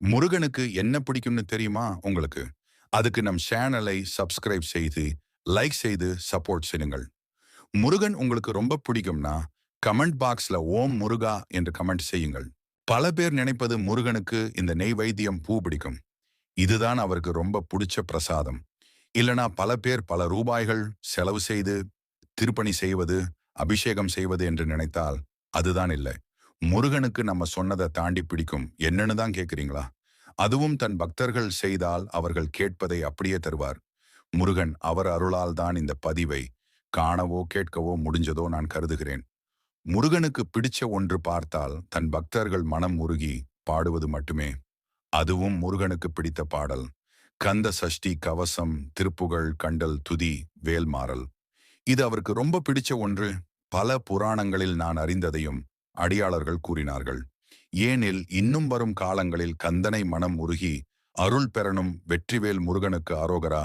முருகனுக்கு என்ன பிடிக்கும்னு தெரியுமா உங்களுக்கு? அதுக்கு நம் சேனலை சப்ஸ்கிரைப் செய்து, லைக் செய்து சப்போர்ட் செய்யுங்கள். முருகன் உங்களுக்கு ரொம்ப பிடிக்கும்னா, கமெண்ட் பாக்ஸ்ல ஓம் முருகா என்று கமெண்ட் செய்யுங்கள். பல பேர் நினைப்பது முருகனுக்கு இந்த நெய்வேத்தியம் பூ பிடிக்கும். இதுதான் அவருக்கு ரொம்ப புடிச்ச பிரசாதம். இல்லனா பல பேர் பல ரூபாய்கள் செலவு செய்து திருப்பணி செய்வது, அபிஷேகம் செய்வது என்று நினைத்தால் அதுதான் இல்லை. முருகனுக்கு நம்ம சொன்னதை தாண்டி பிடிக்கும் என்னன்னு தான் கேட்கிறீங்களா? அதுவும் தன் பக்தர்கள் செய்தால் அவர்கள் கேட்பதை அப்படியே தருவார். முருகன் அவர் அருளால் தான் இந்த பதிவை காணவோ கேட்கவோ முடிஞ்சதோ நான் கருதுகிறேன். முருகனுக்கு பிடிச்ச ஒன்று பார்த்தால் தன் பக்தர்கள் மனம் உருகி பாடுவது மட்டுமே. அதுவும் முருகனுக்கு பிடித்த பாடல். கந்த சஷ்டி கவசம் திருப்புகழ் கண்டல் துதி வேல்மாறல். இது அவருக்கு ரொம்ப பிடிச்ச ஒன்று. பல புராணங்களில் நான் அறிந்ததையும் அடியாளர்கள் கூறினார்கள். ஏனில் இன்னும் வரும் காலங்களில் கந்தனை மனம் உருகி அருள் பெறணும் வெற்றிவேல் முருகனுக்கு அரோகரா